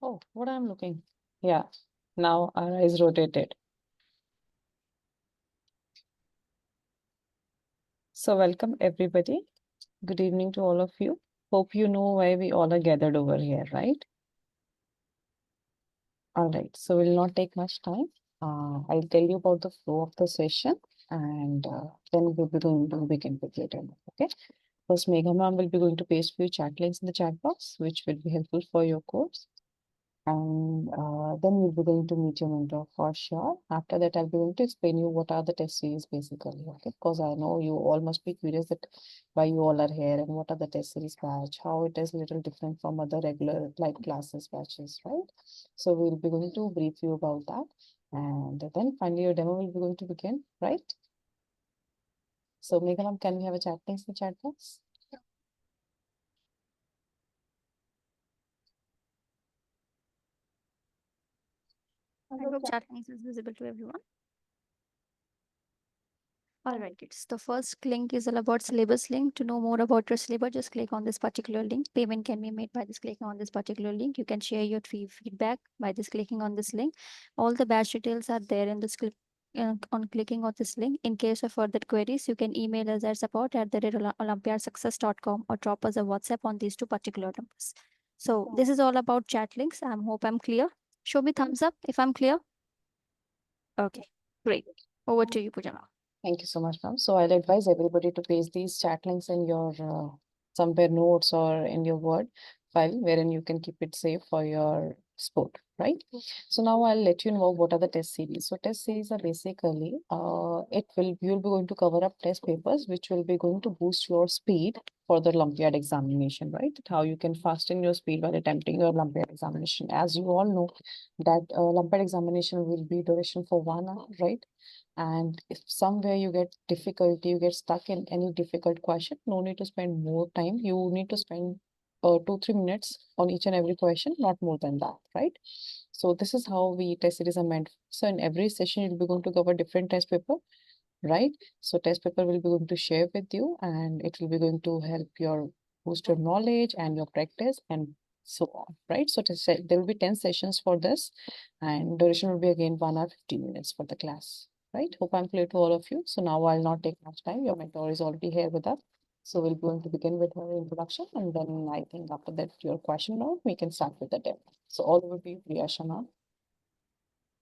Oh, what I'm looking. Yeah, now our eyes rotated. So welcome everybody. Good evening to all of you. Hope you know why we all are gathered over here, right? All right, so we'll not take much time. I'll tell you about the flow of the session and then we'll be going to begin with your demo. Okay. First, Megha ma'am will be going to paste few chat links in the chat box, which will be helpful for your course. And then we'll be going to meet your mentor for sure. After that, I'll be going to explain you what are the test series basically, okay? Because I know you all must be curious that why you all are here and what are the test series batch, how it is little different from other regular live classes batches, right? So we'll be going to brief you about that. And then finally your demo will be going to begin, right? So Megha ma'am, can we have a chat links in the chat box? I hope chat links is visible to everyone. All right, kids. The first link is all about syllabus link. To know more about your syllabus, just click on this particular link. Payment can be made by this clicking on this particular link. You can share your feedback by this clicking on this link. All the batch details are there in this clip. On clicking on this link. In case of further queries, you can email us at support@olympiadsuccess.com or drop us a WhatsApp on these two particular numbers. So this is all about chat links. I hope I'm clear. Show me thumbs up if I'm clear. Okay, great. Over to you, Pujana. Thank you so much, ma'am. So I'll advise everybody to paste these chat links in your somewhere notes or in your Word file, wherein you can keep it safe for your sport, right? So now I'll let you know what are the test series. So test series are basically you'll be going to cover up test papers, which will be going to boost your speed for the Olympiad examination, right? How you can fasten your speed while attempting your Olympiad examination. As you all know, that Olympiad examination will be duration for 1 hour, right? And if somewhere you get difficulty, you get stuck in any difficult question, no need to spend more time. You need to spend 2-3 minutes on each and every question, not more than that, right? So this is how we test series are meant. So in every session, you'll be going to cover different test paper, right? So test paper will be going to share with you and it will be going to help your boost your knowledge and your practice and so on, right? So there will be 10 sessions for this and duration will be again 1 hour 15 minutes for the class, right? Hope I'm clear to all of you. So now I'll not take much time. Your mentor is already here with us. So we're going to begin with her introduction and then I think after that your question round, we can start with the demo. So all over to you, Priyasha ma'am.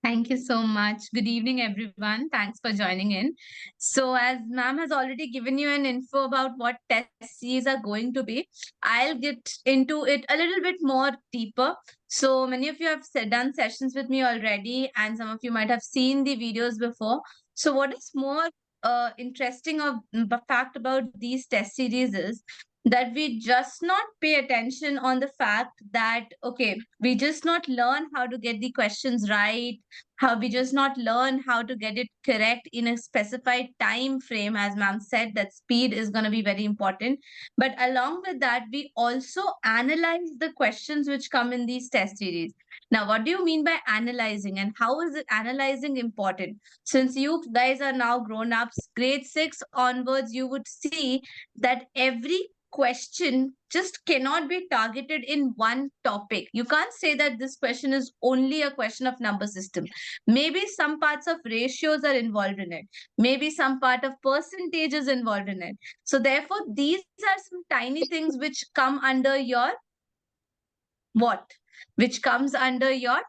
Thank you so much. Good evening, everyone. Thanks for joining in. So, as ma'am has already given you an info about what test series are going to be, I'll get into it a little bit more deeper. So, many of you have done sessions with me already, and some of you might have seen the videos before. So, what is more interesting of fact about these test series is that we just not pay attention on the fact that okay, we just not learn how to get the questions right, how we just not learn how to get it correct in a specified time frame. As ma'am said, that speed is going to be very important, but along with that we also analyze the questions which come in these test series. Now, what do you mean by analyzing, and how is it analyzing important? Since you guys are now grown ups, grade 6 onwards, you would see that every question just cannot be targeted in one topic. You can't say that this question is only a question of number system. Maybe some parts of ratios are involved in it. Maybe some part of percentage is involved in it. So therefore, these are some tiny things which come under your what? Which comes under your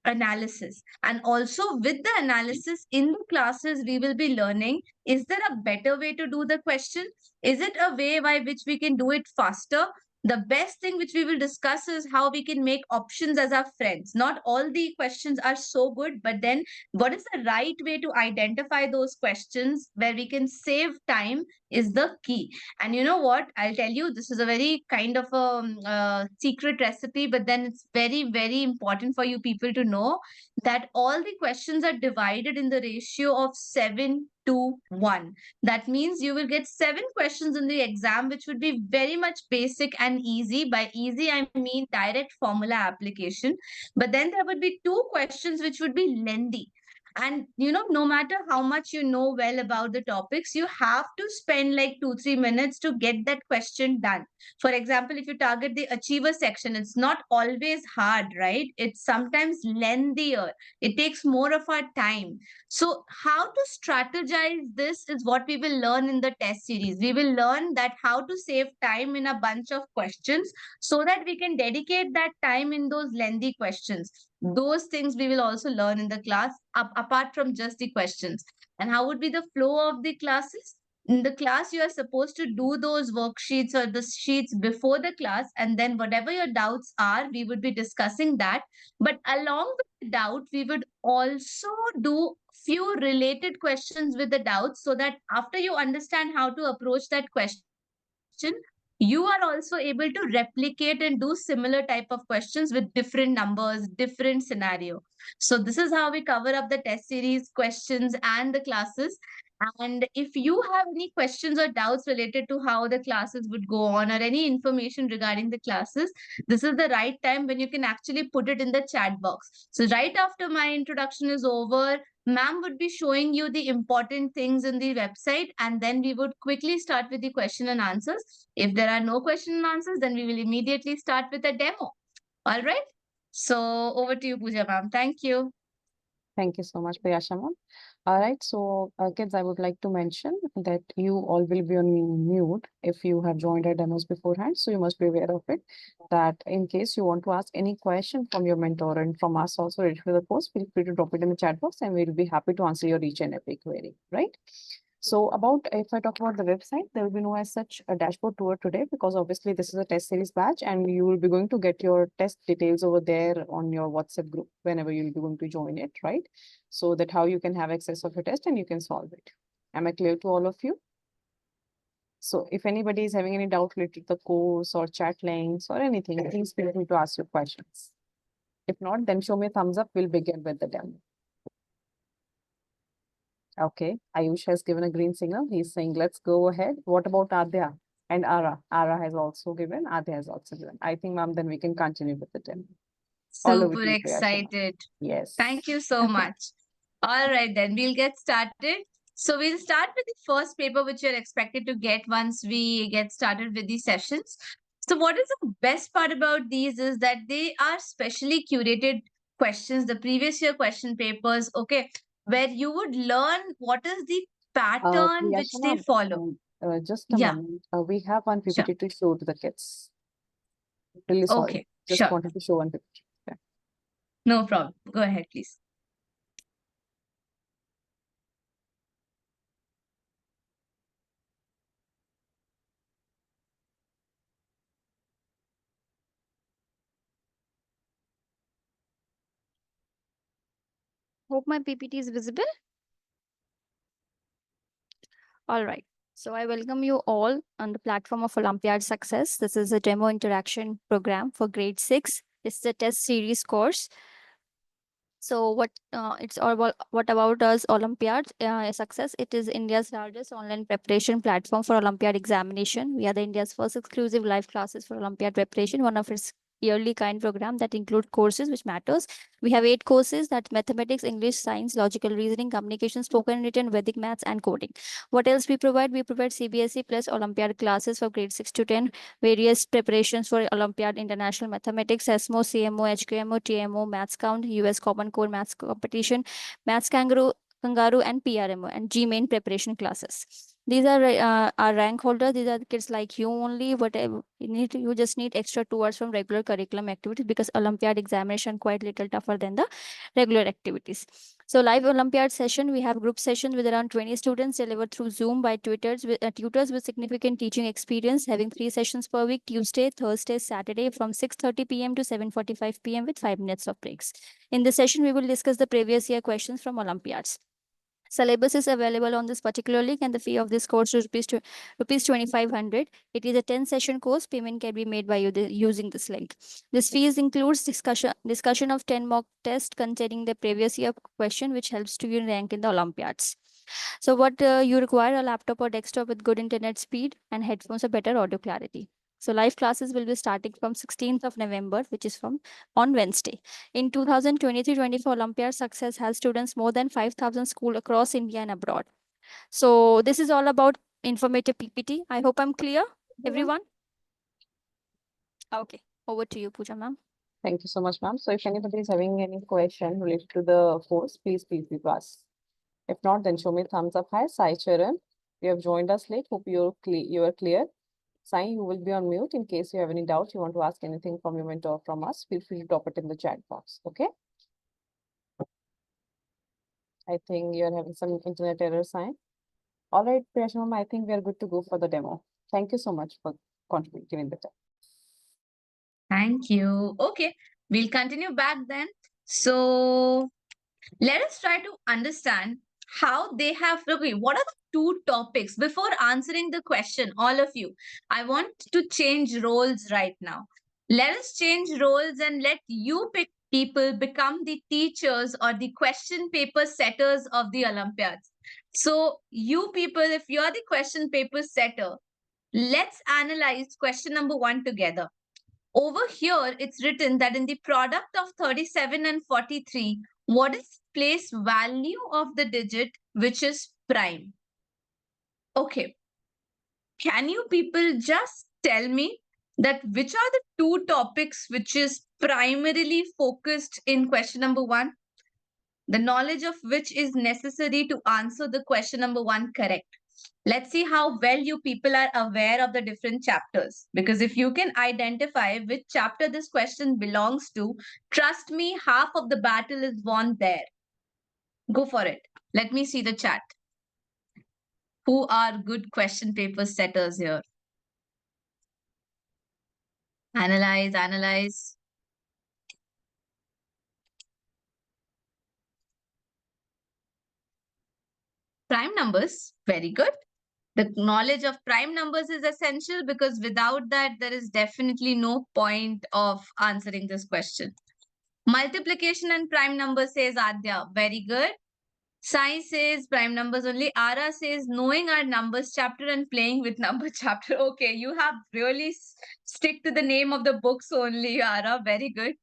analysis. And also with the analysis in the classes, we will be learning, is there a better way to do the question? Is it a way by which we can do it faster? The best thing which we will discuss is how we can make options as our friends. Not all the questions are so good, but then what is the right way to identify those questions where we can save time is the key. And you know what, I'll tell you, this is a very kind of a secret recipe, but then it's very very important for you people to know that all the questions are divided in the ratio of 7 to 1. That means you will get 7 questions in the exam, which would be very much basic and easy. By easy, I mean direct formula application. But then there would be 2 questions which would be lengthy. And no matter how much you know well about the topics, you have to spend like 2 3 minutes to get that question done. For example, if you target the achiever section, it's not always hard, right? It's sometimes lengthier. It takes more of our time. So how to strategize this is what we will learn in the test series. We will learn that how to save time in a bunch of questions so that we can dedicate that time in those lengthy questions. Those things we will also learn in the class, apart from just the questions. And how would be the flow of the classes? In the class, you are supposed to do those worksheets or the sheets before the class, and then whatever your doubts are, we would be discussing that. But along with the doubt, we would also do few related questions with the doubts, so that after you understand how to approach that question, you are also able to replicate and do similar type of questions with different numbers, different scenario. So this is how we cover up the test series, questions, and the classes. And if you have any questions or doubts related to how the classes would go on, or any information regarding the classes, this is the right time when you can actually put it in the chat box. So right after my introduction is over, ma'am would be showing you the important things in the website, and then we would quickly start with the question and answers. If there are no question and answers, then we will immediately start with a demo. All right. So over to you, Pooja ma'am. Thank you. Thank you so much, Priyasha ma'am. All right, so kids, I would like to mention that you all will be on mute if you have joined our demos beforehand. So you must be aware of it, that in case you want to ask any question from your mentor and from us also ready for the course, feel free to drop it in the chat box and we'll be happy to answer your each and every query, right? So about, if I talk about the website, there will be no as such a dashboard tour today, because obviously this is a test series batch and you will be going to get your test details over there on your WhatsApp group whenever you'll be going to join it, right? So that how you can have access of your test and you can solve it. Am I clear to all of you? So if anybody is having any doubt related to the course or chat links or anything, please feel free to ask your questions. If not, then show me a thumbs up. We'll begin with the demo. Okay, Ayush has given a green signal. He's saying, let's go ahead. What about Adya and Ara? Ara has also given. Adya has also given. I think, ma'am, then we can continue with the demo. All over Super to you, Priyasha, ma'am. excited. Yes. Thank you so much. All right, then we'll get started. So we'll start with the first paper, which you're expected to get once we get started with the sessions. So what is the best part about these is that they are specially curated questions, the previous year question papers, okay, where you would learn what is the pattern which Priyasha, they ma'am, follow. just a Yeah, moment. We have one sure. PPT to show to the kids. Really sorry. Okay, Just sure. wanted to show one PPT. Yeah. No problem. Go ahead, please. Hope my PPT is visible. All right. So I welcome you all on the platform of Olympiad Success. This is a demo interaction program for grade 6. This is a test series course. So it's all about what about us Olympiad Success? It is India's largest online preparation platform for Olympiad examination. We are the India's first exclusive live classes for Olympiad preparation, one of its yearly kind program that include courses which matters. We have 8 courses, that mathematics, English, science, logical reasoning, communication, spoken and written, Vedic maths, and coding. What else we provide? We provide CBSE plus Olympiad classes for grade 6 to 10, various preparations for Olympiad, international mathematics, SMO, CMO, HQMO, TMO, Maths Count, US Common Core Maths Competition, Maths Kangaroo, and PRMO, and GMain preparation classes. These are our rank holders. These are the kids like you only. Whatever you just need extra 2 hours from regular curriculum activities, because Olympiad examination quite little tougher than the regular activities. So live Olympiad session, we have group sessions with around 20 students delivered through Zoom by tutors with significant teaching experience, having 3 sessions per week, Tuesday, Thursday, Saturday from 6:30 p.m. to 7:45 p.m. with 5 minutes of breaks. In this session, we will discuss the previous year questions from Olympiads. Syllabus is available on this particular link, and the fee of this course is rupees 2500. It is a 10-session course. Payment can be made by using this link. This fees includes discussion of 10 mock tests containing the previous year question, which helps to you rank in the Olympiads. So what you require: a laptop or desktop with good internet speed and headphones for better audio clarity. So live classes will be starting from 16th of November, which is from on Wednesday. In 2023-24 Olympiad success has students more than 5,000 school across India and abroad. So this is all about informative PPT. I hope I'm clear, everyone. Okay, over to you, Pooja ma'am. Thank you so much, ma'am. So if anybody is having any question related to the course, please be asked. If not, then show me thumbs up high. Sai Charan, you have joined us late. Hope you are clear. Sai, you will be on mute in case you have any doubt. You want to ask anything from your mentor from us. Feel free to drop it in the chat box. Okay. I think you're having some internet error, Sai. All right, Priyasha ma'am, I think we are good to go for the demo. Thank you so much for contributing the time. Thank you. Okay, we'll continue back then. So let us try to understand how they have, okay, what are the two topics? Before answering the question, all of you, I want to change roles right now. Let us change roles and let you pick people become the teachers or the question paper setters of the Olympiads. So you people, if you're the question paper setter, let's analyze question number 1 together. Over here, it's written that in the product of 37 and 43, what is place value of the digit which is prime? Okay. Can you people just tell me that which are the two topics which is primarily focused in question number 1? The knowledge of which is necessary to answer the question number 1 correct. Let's see how well you people are aware of the different chapters. Because if you can identify which chapter this question belongs to, trust me, half of the battle is won there. Go for it. Let me see the chat. Who are good question paper setters here? Analyze, analyze. Prime numbers, very good. The knowledge of prime numbers is essential because without that, there is definitely no point of answering this question. Multiplication and prime numbers, says Adya. Very good. Sai says prime numbers only. Ara says knowing our numbers chapter and playing with number chapter. Okay, you have really stick to the name of the books only, Ara. Very good.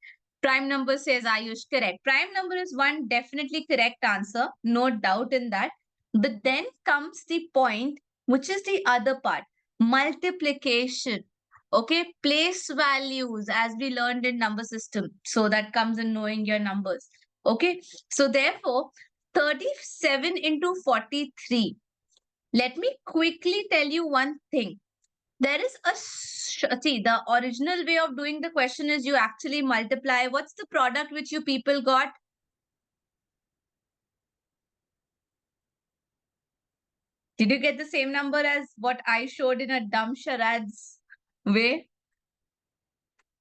Prime number, says Ayush. Correct. Prime number is one definitely correct answer. No doubt in that. But then comes the point, which is the other part. Multiplication. Okay, place values as we learned in number system. So that comes in knowing your numbers. Okay, so therefore, 37 into 43. Let me quickly tell you one thing. There is see, the original way of doing the question is you actually multiply. What's the product which you people got? Did you get the same number as what I showed in a dumb charades way?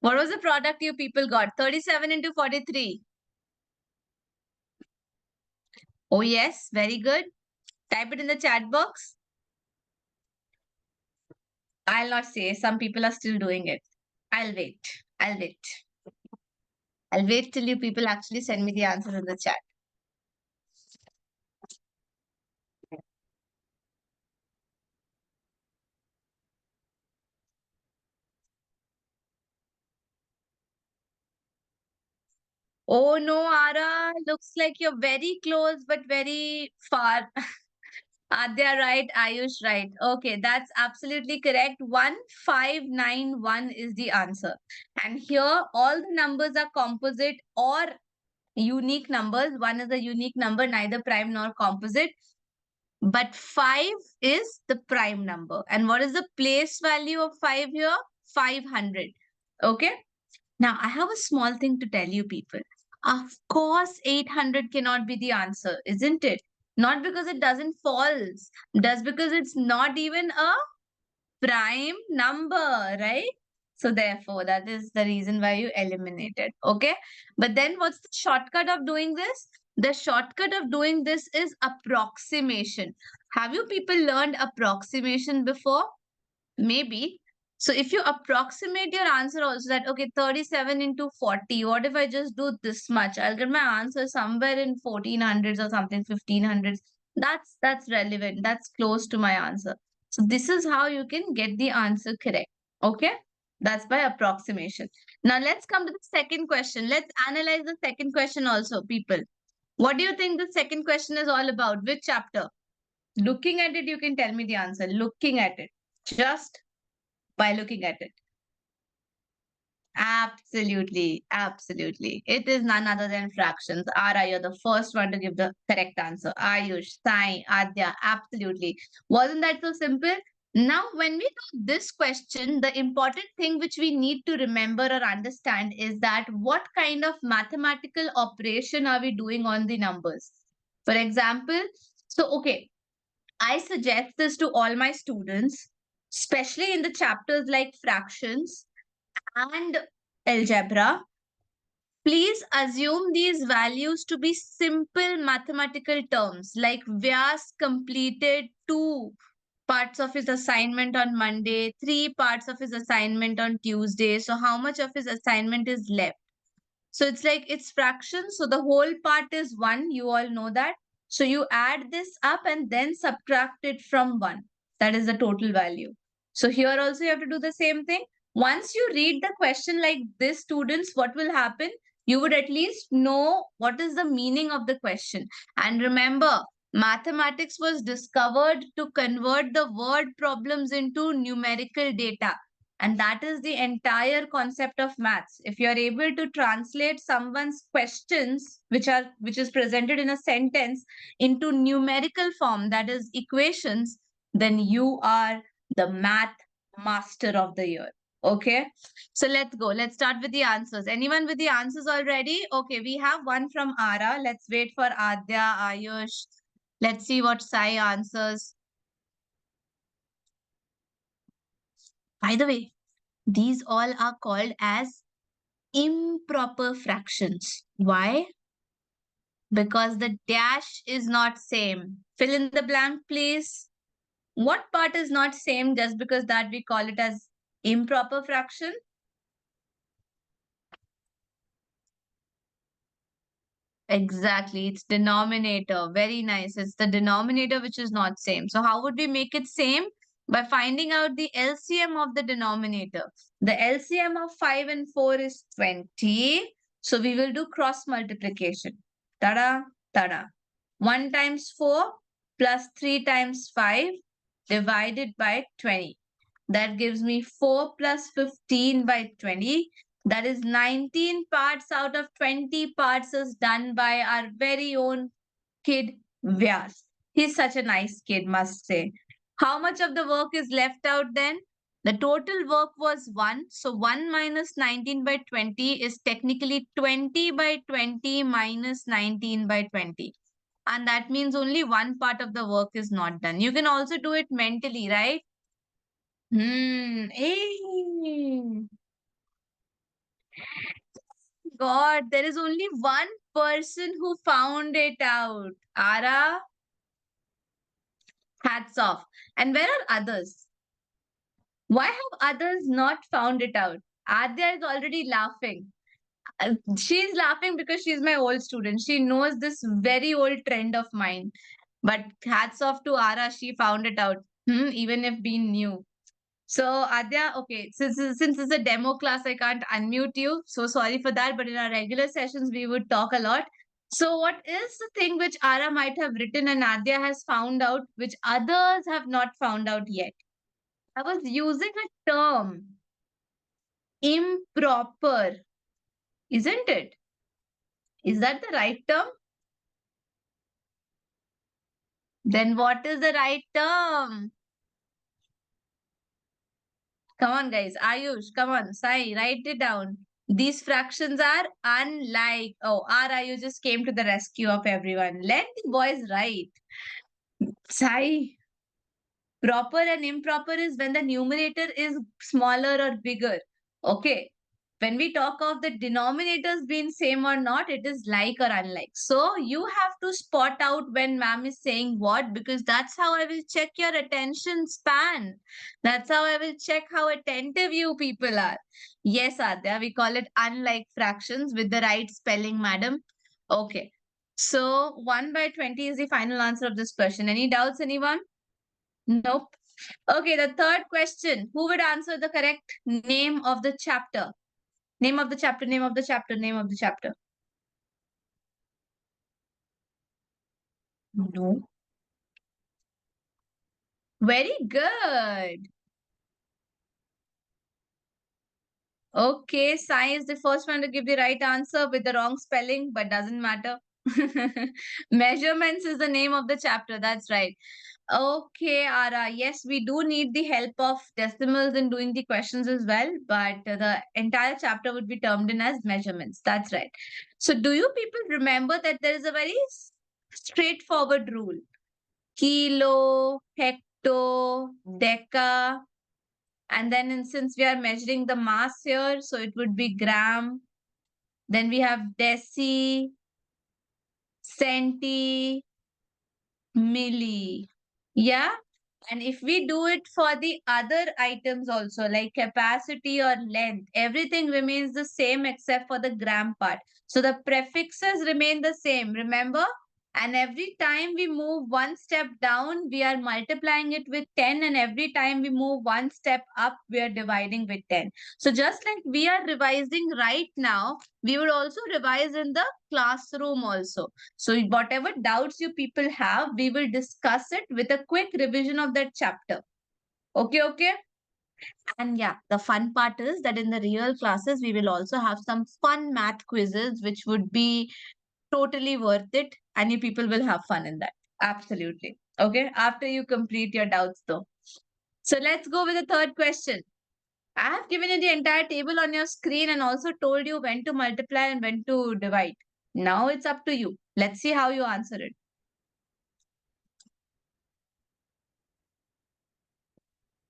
What was the product you people got? 37 into 43. Oh, yes, very good. Type it in the chat box. I'll not say. Some people are still doing it. I'll wait. I'll wait. I'll wait till you people actually send me the answer in the chat. Oh no, Ara, looks like you're very close but very far. Adya right, Ayush right. Okay, that's absolutely correct. 1591 is the answer. And here all the numbers are composite or unique numbers. One is a unique number, neither prime nor composite. But 5 is the prime number. And what is the place value of 5 here? 500. Okay. Now, I have a small thing to tell you people. Of course, 800 cannot be the answer, isn't it? Not because it doesn't false, just because it's not even a prime number, right? So therefore, that is the reason why you eliminate it. Okay. But then what's the shortcut of doing this? The shortcut of doing this is approximation. Have you people learned approximation before? Maybe. So if you approximate your answer also that, okay, 37 into 40, what if I just do this much? I'll get my answer somewhere in 1400s or something, 1500s. That's relevant. That's close to my answer. So this is how you can get the answer correct. Okay, that's by approximation. Now let's come to the second question. Let's analyze the second question also, people. What do you think the second question is all about? Which chapter? Looking at it, you can tell me the answer. Looking at it. Just by looking at it. Absolutely, absolutely. It is none other than fractions. Ara, you're the first one to give the correct answer. Ayush, Sai, Adya, absolutely. Wasn't that so simple? Now, when we do this question, the important thing which we need to remember or understand is that what kind of mathematical operation are we doing on the numbers? For example, so okay, I suggest this to all my students, especially in the chapters like fractions and algebra. Please assume these values to be simple mathematical terms like Vyas completed 2 parts of his assignment on Monday, 3 parts of his assignment on Tuesday. So, how much of his assignment is left? So it's like it's fractions. So the whole part is 1. You all know that. So you add this up and then subtract it from 1. That is the total value. So here also you have to do the same thing. Once you read the question like this, students, what will happen? You would at least know what is the meaning of the question. And remember, mathematics was discovered to convert the word problems into numerical data. And that is the entire concept of maths. If you are able to translate someone's questions, which is presented in a sentence, into numerical form, that is equations, then you are the math master of the year. Okay, so let's go. Let's start with the answers. Anyone with the answers already? Okay, we have one from Ara. Let's wait for Adya, Ayush. Let's see what Sai answers. By the way, these all are called as improper fractions. Why? Because the dash is not same. Fill in the blank, please. What part is not same just because that we call it as improper fraction? Exactly, it's denominator. Very nice. It's the denominator which is not same. So how would we make it same? By finding out the LCM of the denominator. The LCM of 5 and 4 is 20. So we will do cross multiplication. Tada, tada. 1 times 4 plus 3 times 5 divided by 20. That gives me 4 plus 15 by 20. That is 19 parts out of 20 parts is done by our very own kid Vyas. He's such a nice kid, must say. How much of the work is left out then? The total work was 1. So 1 minus 19 by 20 is technically 20 by 20 minus 19 by 20. And that means only one part of the work is not done. You can also do it mentally, right? Hey. God, there is only one person who found it out. Ara, hats off. And where are others? Why have others not found it out? Adya is already laughing. She's laughing because she's my old student. She knows this very old trend of mine. But hats off to Ara, she found it out. Even if being new. So Adya, okay, since it's a demo class, I can't unmute you. So sorry for that. But in our regular sessions, we would talk a lot. So what is the thing which Ara might have written and Adya has found out, which others have not found out yet? I was using a term, improper, isn't it? Is that the right term? Then what is the right term? Come on, guys. Ayush, come on. Sai, write it down. These fractions are unlike. Oh, Ara, you just came to the rescue of everyone. Let the boys write. Sai, proper and improper is when the numerator is smaller or bigger. Okay. When we talk of the denominators being same or not, it is like or unlike. So you have to spot out when ma'am is saying what, because that's how I will check your attention span. That's how I will check how attentive you people are. Yes, Adya, we call it unlike fractions with the right spelling, madam. Okay. So 1 by 20 is the final answer of this question. Any doubts, anyone? Nope. Okay, the third question. Who would answer the correct name of the chapter? Name of the chapter, name of the chapter, name of the chapter. No. Very good. Okay, Sai is the first one to give the right answer with the wrong spelling, but doesn't matter. Measurements is the name of the chapter. That's right. Okay, Ara. Yes, we do need the help of decimals in doing the questions as well, but the entire chapter would be termed in as measurements. That's right. So, do you people remember that there is a very straightforward rule? Kilo, hecto, deca, and then since we are measuring the mass here, so it would be gram. Then we have deci, centi, milli. Yeah. And if we do it for the other items also, like capacity or length, everything remains the same except for the gram part. So the prefixes remain the same, remember? And every time we move one step down, we are multiplying it with 10. And every time we move one step up, we are dividing with 10. So just like we are revising right now, we would also revise in the classroom also. So whatever doubts you people have, we will discuss it with a quick revision of that chapter. Okay, okay. And yeah, the fun part is that in the real classes, we will also have some fun math quizzes, which would be totally worth it. And you people will have fun in that. Absolutely. Okay. After you complete your doubts though. So let's go with the third question. I have given you the entire table on your screen and also told you when to multiply and when to divide. Now it's up to you. Let's see how you answer it.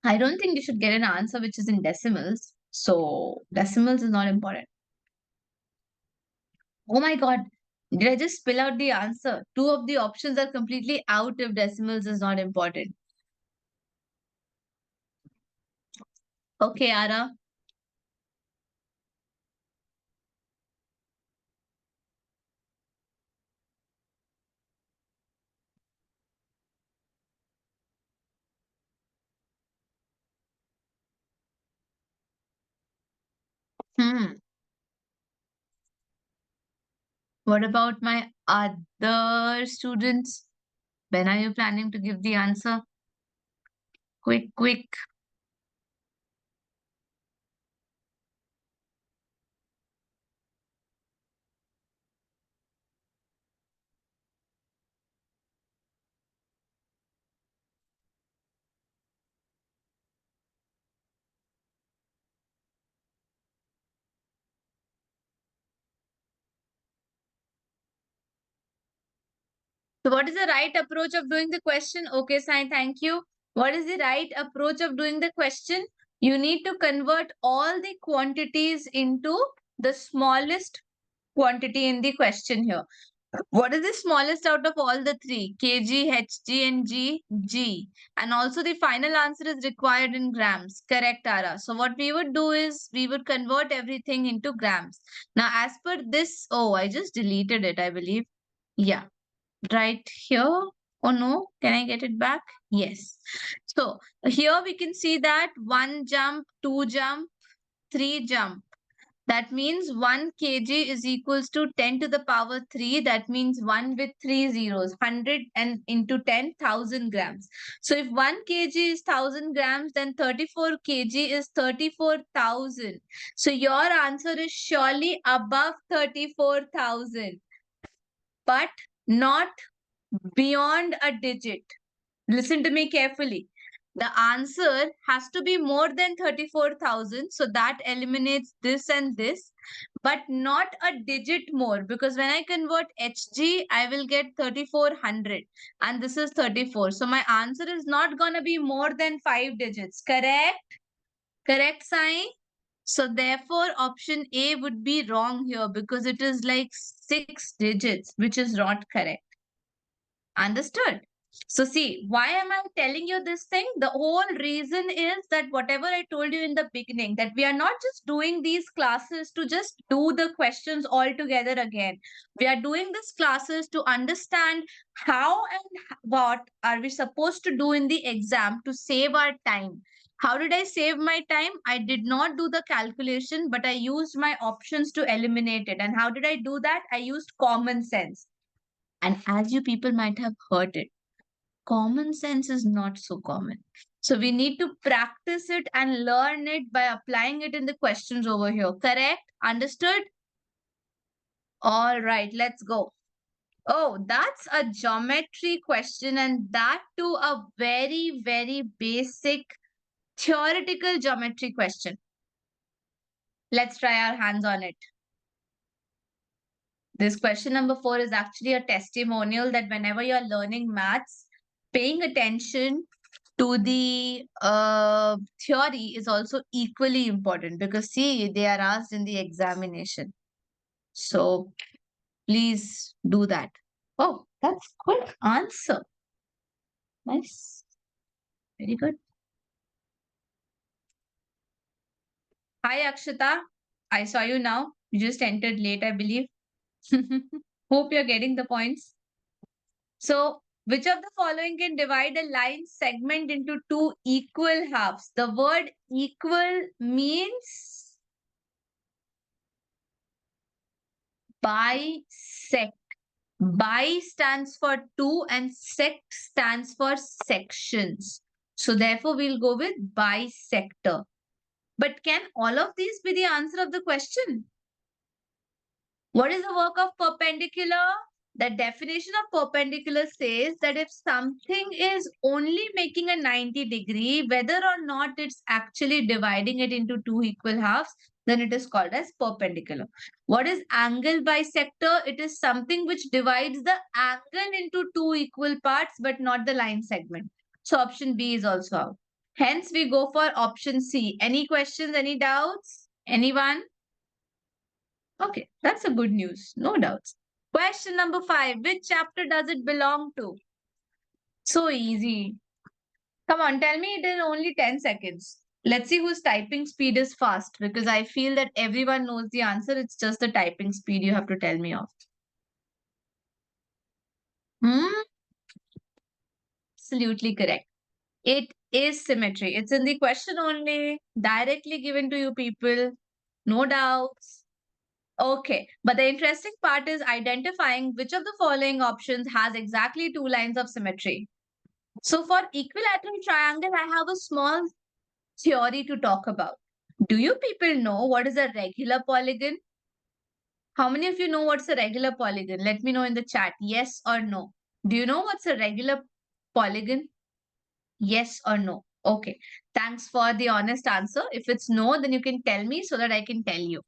I don't think you should get an answer which is in decimals. So decimals is not important. Oh my God. Did I just spill out the answer? Two of the options are completely out if decimals is not important. Okay, Ara. Hmm. What about my other students? When are you planning to give the answer? Quick, quick. So what is the right approach of doing the question? Okay, Sai, thank you. What is the right approach of doing the question? You need to convert all the quantities into the smallest quantity in the question here. What is the smallest out of all the three? kg, hg, and g? G. And also the final answer is required in grams. Correct, Ara. So what we would do is we would convert everything into grams. Now, as per this, oh, I just deleted it, I believe. Yeah, right here. Oh no, can I get it back? Yes. So here we can see that 1 jump, 2 jump, 3 jump. That means 1 kg is equals to 10 to the power 3. That means 1 with 3 zeros, 100 and into 10, 1000 grams. So if 1 kg is 1000 grams, then 34 kg is 34,000. So your answer is surely above 34,000, but not beyond a digit. Listen to me carefully. The answer has to be more than 34,000. So that eliminates this and this, but not a digit more, because when I convert HG, I will get 3400 and this is 34. So my answer is not going to be more than 5 digits. Correct? Correct, Sai? So therefore, option A would be wrong here because it is like 6 digits, which is not correct. Understood? So see, why am I telling you this thing? The whole reason is that whatever I told you in the beginning, that we are not just doing these classes to just do the questions all together again. We are doing these classes to understand how and what are we supposed to do in the exam to save our time. How did I save my time? I did not do the calculation, but I used my options to eliminate it. And how did I do that? I used common sense. And as you people might have heard it, common sense is not so common. So we need to practice it and learn it by applying it in the questions over here. Correct? Understood? All right, let's go. Oh, that's a geometry question, and that too a very, very basic theoretical geometry question. Let's try our hands on it. This question number 4 is actually a testimonial that whenever you're learning maths, paying attention to the theory is also equally important, because see, they are asked in the examination. So please do that. Oh, that's quick answer. Nice. Very good. Hi, Akshita. I saw you now. You just entered late, I believe. Hope you're getting the points. So, which of the following can divide a line segment into two equal halves? The word equal means bisect. Bi stands for two and sect stands for sections. So, therefore, we'll go with bisector. But can all of these be the answer of the question? What is the work of perpendicular? The definition of perpendicular says that if something is only making a 90-degree, whether or not it's actually dividing it into two equal halves, then it is called as perpendicular. What is angle bisector? It is something which divides the angle into two equal parts, but not the line segment. So option B is also out. Hence, we go for option C. Any questions, any doubts? Anyone? Okay, that's a good news. No doubts. Question number 5. Which chapter does it belong to? So easy. Come on, tell me it in only 10 seconds. Let's see whose typing speed is fast, because I feel that everyone knows the answer. It's just the typing speed you have to tell me of. Hmm? Absolutely correct. It is symmetry. It's in the question only, directly given to you people. No doubts. Okay, but the interesting part is identifying which of the following options has exactly two lines of symmetry. So for equilateral triangle, I have a small theory to talk about. Do you people know what is a regular polygon? How many of you know what's a regular polygon? Let me know in the chat, yes or no. Do you know what's a regular polygon? Yes or no? Okay, thanks for the honest answer. If it's no, then you can tell me so that I can tell you.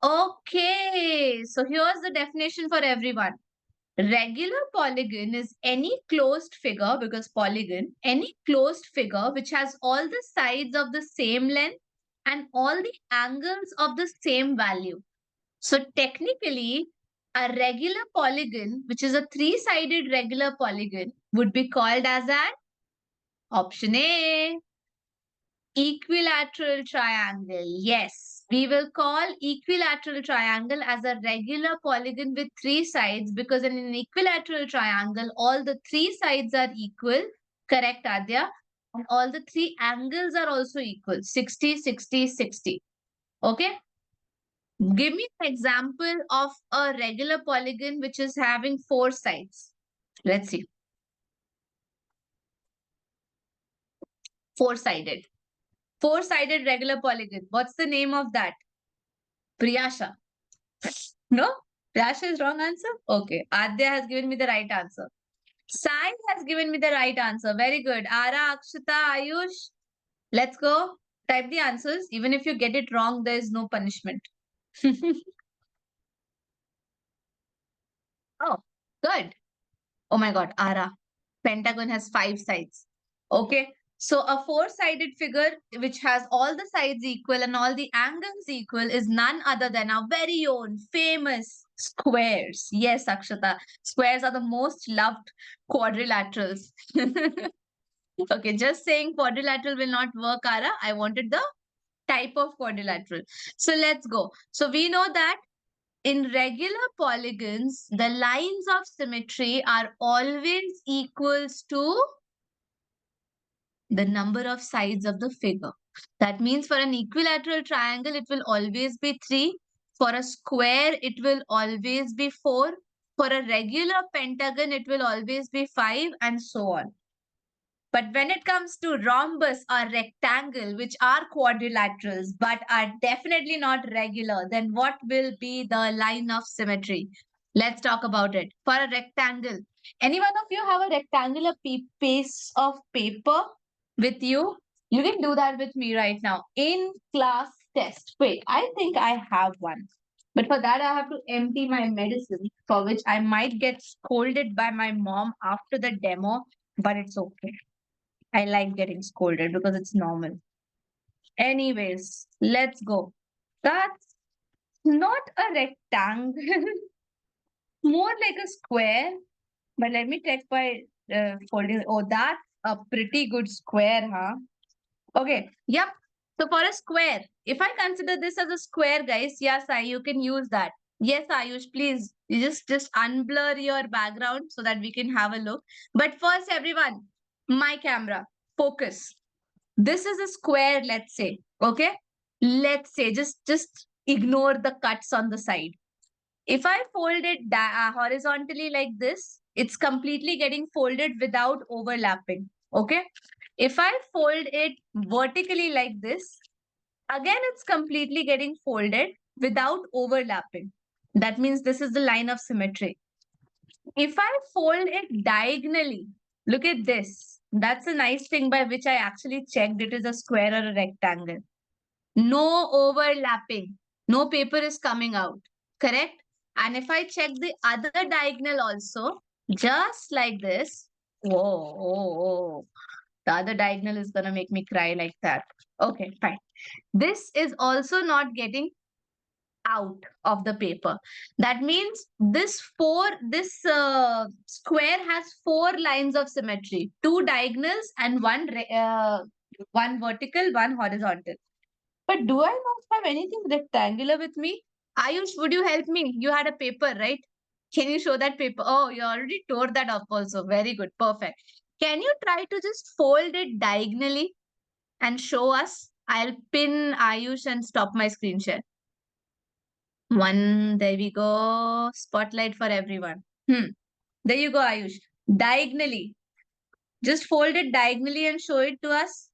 Okay, so here's the definition for everyone. Regular polygon is any closed figure, because polygon, any closed figure which has all the sides of the same length and all the angles of the same value. So technically, a regular polygon, which is a three-sided regular polygon, would be called as an option A, equilateral triangle. Yes, we will call equilateral triangle as a regular polygon with three sides, because in an equilateral triangle, all the three sides are equal. Correct, Adya? And all the three angles are also equal, 60, 60, 60. Okay? Give me an example of a regular polygon which is having four sides. Let's see. Four-sided. Four-sided regular polygon. What's the name of that? Priyasha. No? Priyasha is wrong answer? Okay. Adya has given me the right answer. Sai has given me the right answer. Very good. Ara, Akshita, Ayush. Let's go. Type the answers. Even if you get it wrong, there is no punishment. Oh, good. Oh my God, Ara. Pentagon has five sides. Okay. So a four-sided figure which has all the sides equal and all the angles equal is none other than our very own famous Squares. Yes, Akshata. Squares are the most loved quadrilaterals. Okay, just saying quadrilateral will not work, Ara. I wanted the type of quadrilateral. So let's go. So we know that in regular polygons, the lines of symmetry are always equals to the number of sides of the figure. That means for an equilateral triangle, it will always be 3. For a square, it will always be 4. For a regular pentagon, it will always be 5, and so on. But when it comes to rhombus or rectangle, which are quadrilaterals but are definitely not regular, then what will be the line of symmetry? Let's talk about it. For a rectangle, any one of you have a rectangular piece of paper with you? You can do that with me right now in class test. Wait, I think I have one. But for that, I have to empty my medicine, for which I might get scolded by my mom after the demo, but it's okay. I like getting scolded because it's normal. Anyways, let's go. That's not a rectangle, more like a square. But let me check by folding. Oh, that's a pretty good square, huh? Okay, yep. So for a square, if I consider this as a square, guys, yes, you can use that. Yes, Ayush, please, you just unblur your background so that we can have a look. But first, everyone, my camera, focus. This is a square, let's say. Okay, let's say just ignore the cuts on the side. If I fold it horizontally like this, it's completely getting folded without overlapping. Okay, if I fold it vertically like this, again it's completely getting folded without overlapping. That means this is the line of symmetry. If I fold it diagonally, look at this. That's a nice thing by which I actually checked it is a square or a rectangle. No overlapping. No paper is coming out. Correct? And if I check the other diagonal also, just like this, whoa, the other diagonal is going to make me cry like that. Okay, fine. This is also not getting out of the paper. That means this square has 4 lines of symmetry, 2 diagonals and one vertical, one horizontal. But do I not have anything rectangular with me? Ayush, would you help me? You had a paper, right? Can you show that paper? Oh, you already tore that up also. Very good. Perfect. Can you try to just fold it diagonally and show us? I'll pin Ayush and stop my screen share. There we go. Spotlight for everyone. There you go, Ayush. Diagonally. Just fold it diagonally and show it to us.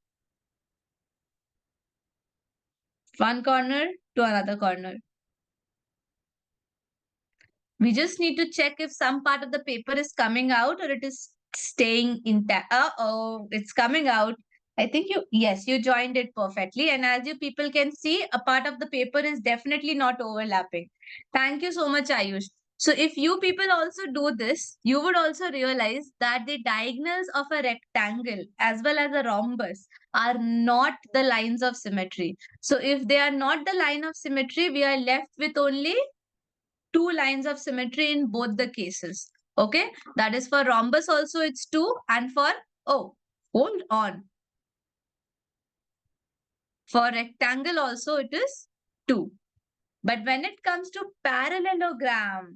One corner to another corner. We just need to check if some part of the paper is coming out or it is staying intact. Oh, it's coming out. I think yes, you joined it perfectly. And as you people can see, a part of the paper is definitely not overlapping. Thank you so much, Ayush. So if you people also do this, you would also realize that the diagonals of a rectangle as well as a rhombus are not the lines of symmetry. So if they are not the line of symmetry, we are left with only 2 lines of symmetry in both the cases. Okay, that is for rhombus also it's 2, and for, oh, hold on. For rectangle also it is 2. But when it comes to parallelogram,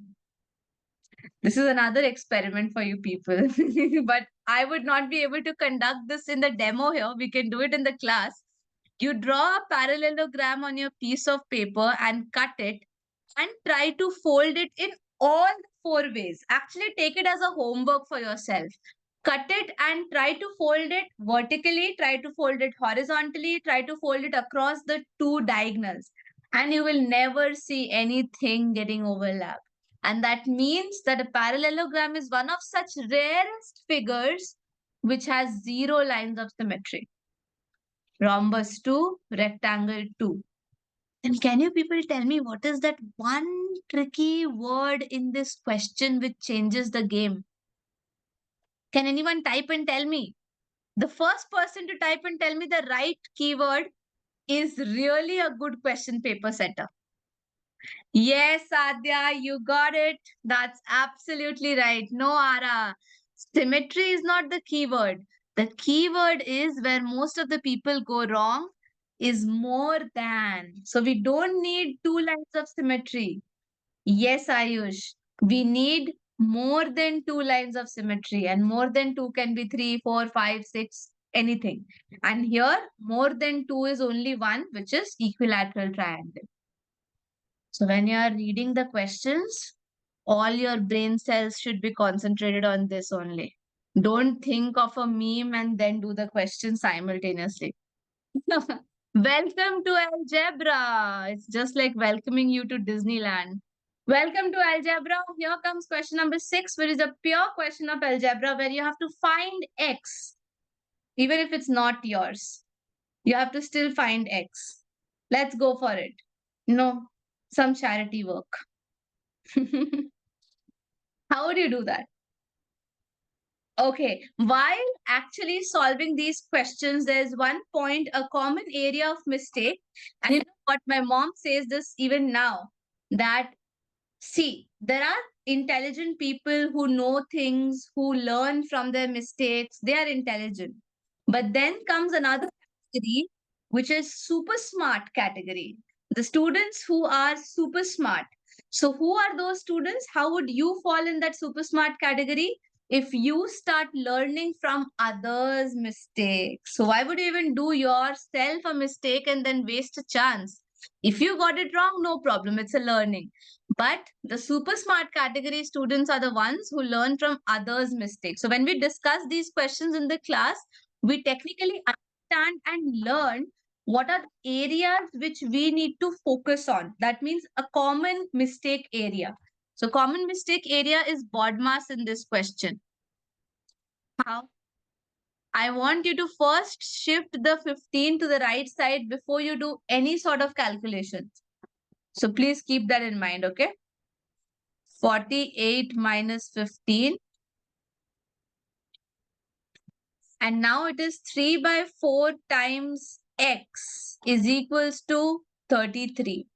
this is another experiment for you people. But I would not be able to conduct this in the demo here. We can do it in the class. You draw a parallelogram on your piece of paper and cut it and try to fold it in all 4 ways. Actually, take it as a homework for yourself. Cut it and try to fold it vertically, try to fold it horizontally, try to fold it across the 2 diagonals. And you will never see anything getting overlapped. And that means that a parallelogram is one of such rarest figures which has 0 lines of symmetry. Rhombus 2, rectangle 2. And can you people tell me what is that one tricky word in this question which changes the game? Can anyone type and tell me? The first person to type and tell me the right keyword is really a good question paper setter. Yes, Adya, you got it. That's absolutely right. No, Ara. Symmetry is not the keyword. The keyword is where most of the people go wrong is more than. So we don't need two lines of symmetry. Yes, Ayush. We need more than two lines of symmetry, and more than two can be three, four, five, six, anything. And here, more than two is only one, which is equilateral triangle. So when you are reading the questions, all your brain cells should be concentrated on this only. Don't think of a meme and then do the question simultaneously. Welcome to Algebra. It's just like welcoming you to Disneyland. Welcome to Algebra. Here comes question number 6, which is a pure question of algebra where you have to find x, even if it's not yours. You have to still find x. Let's go for it. No, some charity work. How would you do that? Okay, while actually solving these questions, there's one point, a common area of mistake. And you know what? My mom says this even now that, see, there are intelligent people who know things, who learn from their mistakes. They are intelligent. But then comes another category, which is super smart category. The students who are super smart. So who are those students? How would you fall in that super smart category? If you start learning from others' mistakes. So why would you even do yourself a mistake and then waste a chance? If you got it wrong, no problem. It's a learning. But the super smart category students are the ones who learn from others' mistakes. So when we discuss these questions in the class, we technically understand and learn what are the areas which we need to focus on. That means a common mistake area. So common mistake area is BODMAS in this question. How? I want you to first shift the 15 to the right side before you do any sort of calculations. So please keep that in mind, okay? 48 minus 15. And now it is 3 by 4 times x is equals to 33.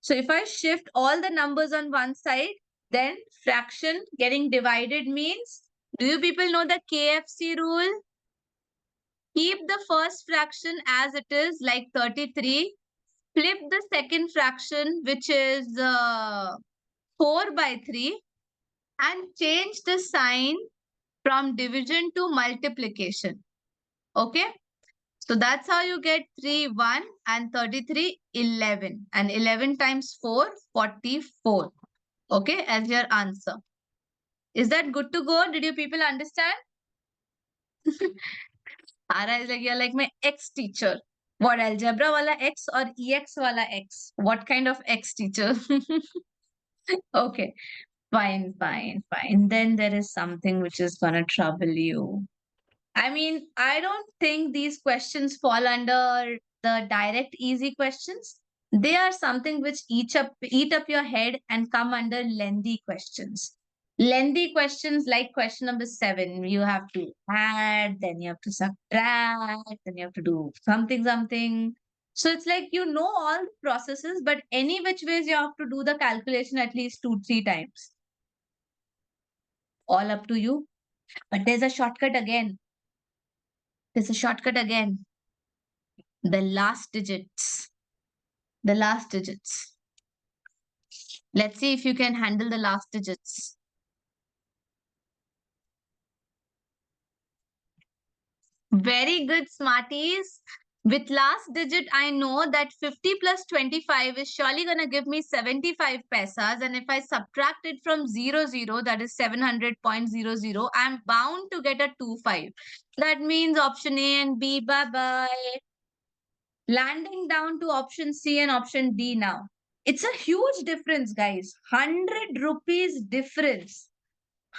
So if I shift all the numbers on one side, then fraction getting divided means, do you people know the KFC rule? Keep the first fraction as it is, like 33. Flip the second fraction, which is 4 by 3, and change the sign from division to multiplication. Okay. So that's how you get 3, 1 and 33, 11. And 11 times 4, 44. Okay, as your answer. Is that good to go? Did you people understand? Ara is like, you're like my ex-teacher. What, algebra wala X or EX wala X? What kind of ex-teacher? Okay, fine, fine, fine. Then there is something which is gonna trouble you. I mean, I don't think these questions fall under the direct easy questions. They are something which eat up your head and come under lengthy questions. Lengthy questions like question number 7, you have to add, then you have to subtract, then you have to do something, something. So it's like you know all the processes, but any which ways you have to do the calculation at least 2, 3 times. All up to you. But there's a shortcut again. There's a shortcut again. The last digits. The last digits. Let's see if you can handle the last digits. Very good, smarties. With last digit, I know that 50 plus 25 is surely going to give me 75 paisas. And if I subtract it from 00, that is 700.00, I'm bound to get a 25. That means option A and B, bye-bye. Landing down to option C and option D now. It's a huge difference, guys. 100 rupees difference.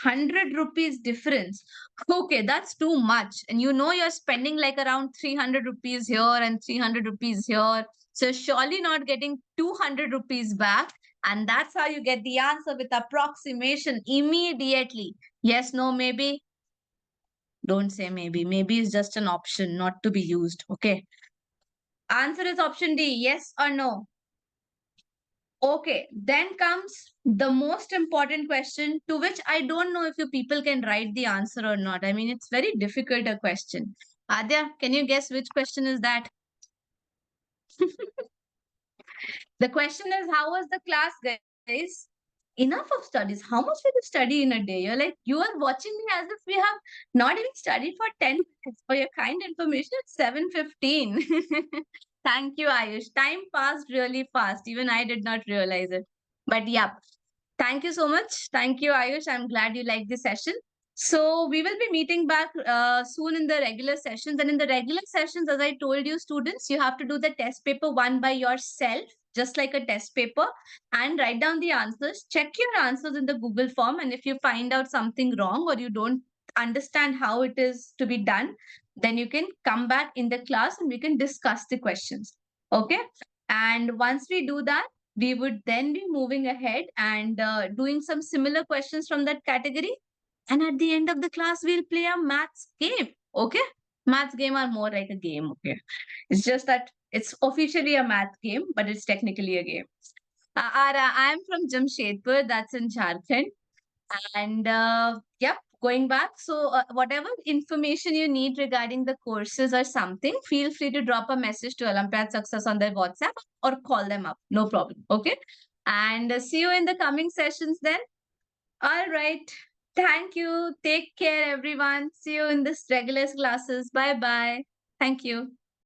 100 rupees difference. Okay, that's too much. And you know you're spending like around 300 rupees here and 300 rupees here. So surely not getting 200 rupees back. And that's how you get the answer with approximation immediately. Yes, no, maybe. Don't say maybe. Maybe is just an option not to be used. Okay. Answer is option D. Yes or no? Okay, then comes the most important question, to which I don't know if you people can write the answer or not. I mean, it's very difficult a question. Adya, can you guess which question is that? The question is, how was the class, guys? Enough of studies. How much will you study in a day? You're like, you are watching me as if we have not even studied for 10 minutes. For your kind information, it's 7:15. Thank you, Ayush. Time passed really fast. Even I did not realize it. But yeah, thank you so much. Thank you, Ayush. I'm glad you liked the session. So we will be meeting back soon in the regular sessions. And in the regular sessions, as I told you, students, you have to do the test paper one by yourself, just like a test paper, and write down the answers. Check your answers in the Google form. And if you find out something wrong or you don't understand how it is to be done, then you can come back in the class and we can discuss the questions. Okay. And once we do that, we would then be moving ahead and doing some similar questions from that category. And at the end of the class, we'll play a maths game. Okay. Maths game are more like a game. Okay. It's just that it's officially a math game, but it's technically a game. I'm from Jamshedpur, that's in Jharkhand. And yep, going back. So, whatever information you need regarding the courses or something, feel free to drop a message to Olympiad Success on their WhatsApp or call them up. No problem. Okay. And see you in the coming sessions then. All right. Thank you. Take care, everyone. See you in this regular classes. Bye bye. Thank you.